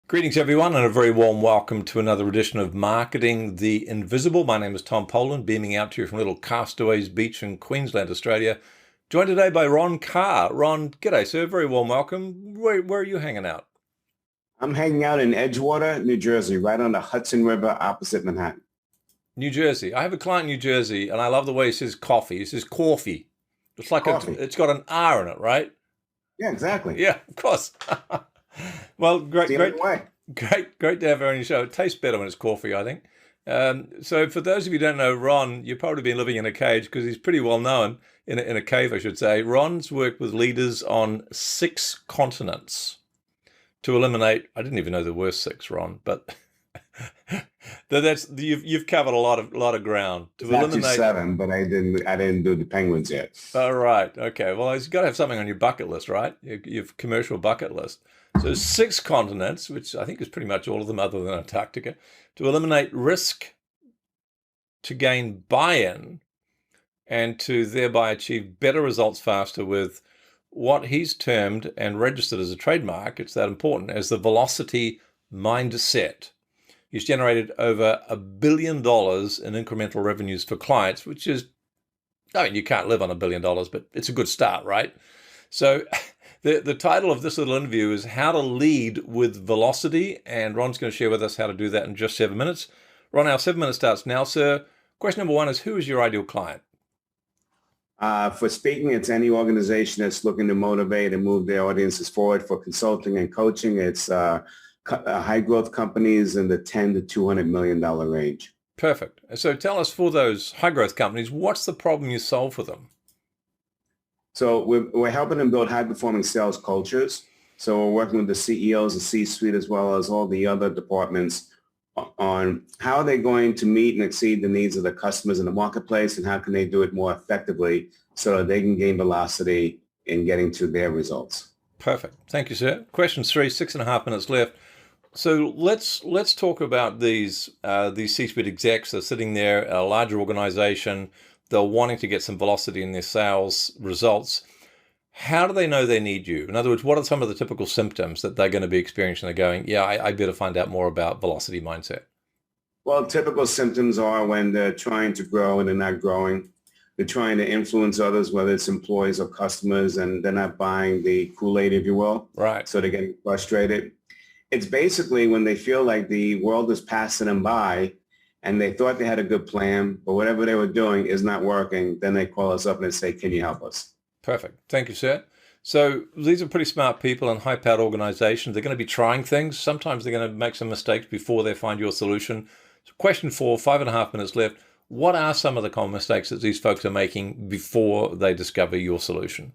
Greetings, everyone, and a very warm welcome to another edition of Marketing the Invisible. My name is Tom Poland, beaming out to you from little Castaways Beach in Queensland, Australia. Joined today by Ron Karr. Ron, g'day, sir. Very warm welcome. Where are you hanging out? I'm hanging out in Edgewater, New Jersey, right on the Hudson River opposite Manhattan. New Jersey. I have a client in New Jersey, and I love the way he says coffee. He says coffee. It's like Coffee. it's got an R in it, right? Yeah, exactly. Yeah, of course. Well, great, The great. other way. Great to have her on your show. It tastes better when it's coffee, I think. So for those of you who don't know Ron, you've probably been living in a cage because he's pretty well known, in a cave, I should say. Ron's worked with leaders on 6 continents to eliminate, I didn't even know there were 6, Ron, but you've covered a lot of ground. To It's actually eliminate 7, but I didn't do the Penguins yet. All right. Okay. Well, you've got to have something on your bucket list, right? Your commercial bucket list. So 6 continents, which I think is pretty much all of them other than Antarctica, to eliminate risk, to gain buy-in, and to thereby achieve better results faster with what he's termed and registered as a trademark, it's that important, as the velocity mindset. He's generated over $1 billion in incremental revenues for clients, which is, I mean, you can't live on $1 billion, but it's a good start, right? So the title of this little interview is How to Lead with Velocity, and Ron's going to share with us how to do that in just 7 minutes. Ron, our 7 minutes starts now, sir. Question number 1 is, who is your ideal client? For speaking, it's any organization that's looking to motivate and move their audiences forward. For consulting and coaching, it's high growth companies in the $10 to $200 million range. Perfect. So tell us, for those high growth companies, what's the problem you solve for them? So we're helping them build high-performing sales cultures. So we're working with the CEOs, the C-suite, as well as all the other departments on how they're going to meet and exceed the needs of the customers in the marketplace, and how can they do it more effectively so that they can gain velocity in getting to their results. Perfect. Thank you, sir. Question 3, 6.5 minutes left. So let's talk about these C-suite execs that are sitting there, a larger organization. They're wanting to get some velocity in their sales results. How do they know they need you? In other words, what are some of the typical symptoms that they're going to be experiencing? They're going, yeah, I better find out more about velocity mindset. Well, typical symptoms are when they're trying to grow and they're not growing. They're trying to influence others, whether it's employees or customers, and they're not buying the Kool-Aid, if you will. Right. So they're getting frustrated. It's basically when they feel like the world is passing them by and they thought they had a good plan, but whatever they were doing is not working, then they call us up and they say, can you help us? Perfect. Thank you, sir. So these are pretty smart people in high-powered organizations. They're going to be trying things. Sometimes they're going to make some mistakes before they find your solution. So question 4, 5.5 minutes left. What are some of the common mistakes that these folks are making before they discover your solution?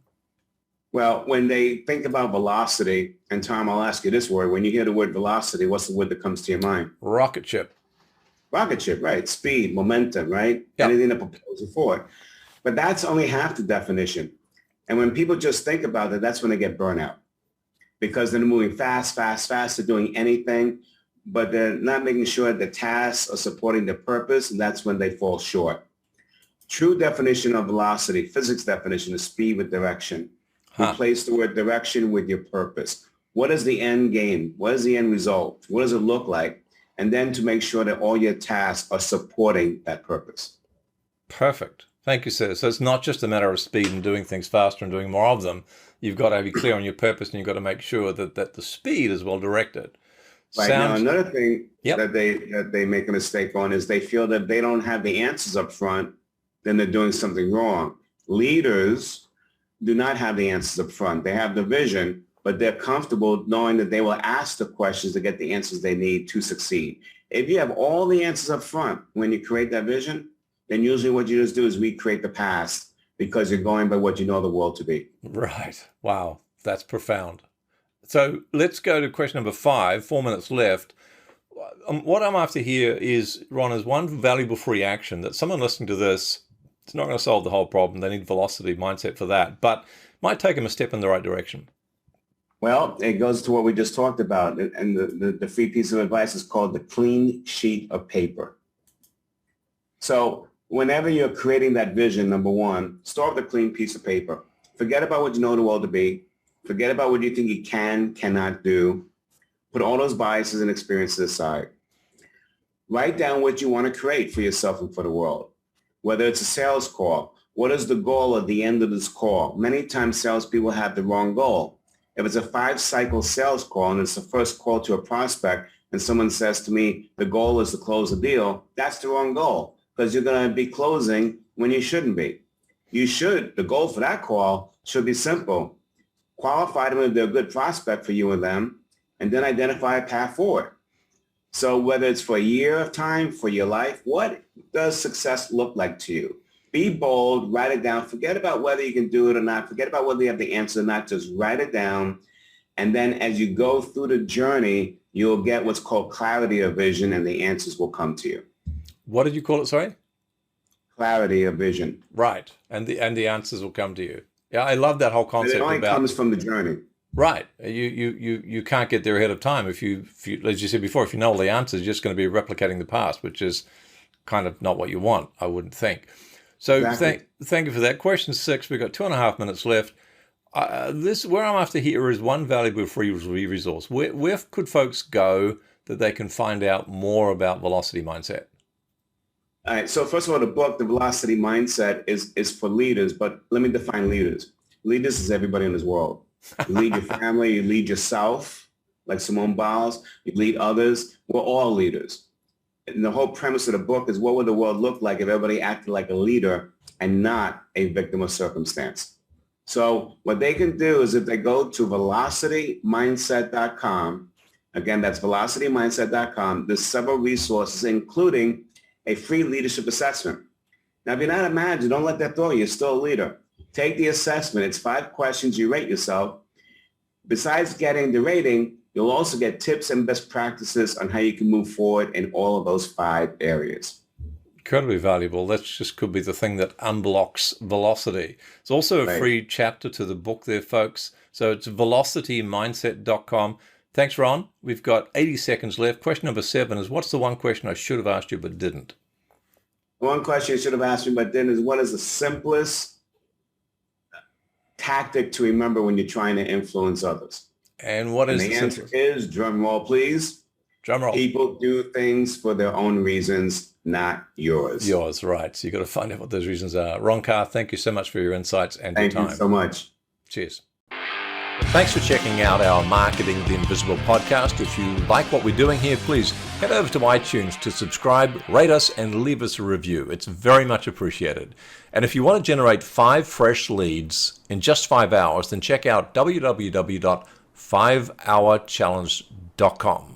Well, when they think about velocity, and Tom, I'll ask you this word. When you hear the word velocity, what's the word that comes to your mind? Rocket ship. Rocket ship, right? Speed, momentum, right? Yep. Anything that propels you forward. But that's only half the definition. And when people just think about it, that's when they get burnout, because they're moving fast, they're doing anything, but they're not making sure the tasks are supporting the purpose, and that's when they fall short. True definition of velocity, physics definition, is speed with direction. Replace the word direction with your purpose. What is the end game? What is the end result? What does it look like? And then to make sure that all your tasks are supporting that purpose. Perfect. Thank you, sir. So it's not just a matter of speed and doing things faster and doing more of them. You've got to be clear on your purpose, and you've got to make sure that the speed is well directed. Right. Now, another thing that they make a mistake on is they feel that they don't have the answers up front, then they're doing something wrong. Leaders do not have the answers up front. They have the vision, but they're comfortable knowing that they will ask the questions to get the answers they need to succeed. If you have all the answers up front when you create that vision, then usually what you just do is recreate the past, because you're going by what you know the world to be. Right. Wow. That's profound. So let's go to question number 5, 4 minutes left. What I'm after here is, Ron, is one valuable free action that someone listening to this, it's not going to solve the whole problem. They need velocity mindset for that, but might take them a step in the right direction. Well, it goes to what we just talked about. And the free piece of advice is called the clean sheet of paper. So whenever you're creating that vision, number 1, start with a clean piece of paper. Forget about what you know the world to be. Forget about what you think you cannot do. Put all those biases and experiences aside. Write down what you want to create for yourself and for the world. Whether it's a sales call, what is the goal at the end of this call? Many times salespeople have the wrong goal. If it's a 5-cycle sales call and it's the first call to a prospect and someone says to me, the goal is to close a deal, that's the wrong goal because you're going to be closing when you shouldn't be. The goal for that call should be simple. Qualify them if they're a good prospect for you and them, and then identify a path forward. So whether it's for a year of time, for your life, what does success look like to you? Be bold, write it down. Forget about whether you can do it or not. Forget about whether you have the answer or not. Just write it down. And then as you go through the journey, you'll get what's called clarity of vision, and the answers will come to you. What did you call it, sorry? Clarity of vision. Right. And the answers will come to you. Yeah, I love that whole concept. And it only comes from the journey. Right. You can't get there ahead of time. If you, as you said before, if you know all the answers, you're just going to be replicating the past, which is kind of not what you want, I wouldn't think. So Exactly. thank you for that. Question 6, we've got 2.5 minutes left. Where I'm after here is one valuable free resource. Where could folks go that they can find out more about velocity mindset? All right. So first of all, the book, The Velocity Mindset, is for leaders, but let me define leaders. Leaders is everybody in this world. You lead your family, you lead yourself, like Simone Biles, you lead others. We're all leaders. And the whole premise of the book is what would the world look like if everybody acted like a leader and not a victim of circumstance? So what they can do is if they go to velocitymindset.com, again, that's velocitymindset.com, there's several resources, including a free leadership assessment. Now, if you're not a manager, don't let that throw you. You're still a leader. Take the assessment. It's 5 questions. You rate yourself. Besides getting the rating, you'll also get tips and best practices on how you can move forward in all of those 5 areas. Incredibly valuable. That just could be the thing that unblocks velocity. It's also a free chapter to the book there, folks. So it's velocitymindset.com. Thanks, Ron. We've got 80 seconds left. Question number 7 is, what's the one question I should have asked you but didn't? One question you should have asked me but didn't is, what is the simplest tactic to remember when you're trying to influence others? And what is the answer is, drum roll, please. Drum roll. People do things for their own reasons, not yours. Yours, right. So you've got to find out what those reasons are. Ron Karr, thank you so much for your insights and your time. Thank you so much. Cheers. Thanks for checking out our Marketing the Invisible podcast. If you like what we're doing here, please head over to iTunes to subscribe, rate us, and leave us a review. It's very much appreciated. And if you want to generate 5 fresh leads in just 5 hours, then check out www.5hourchallenge.com.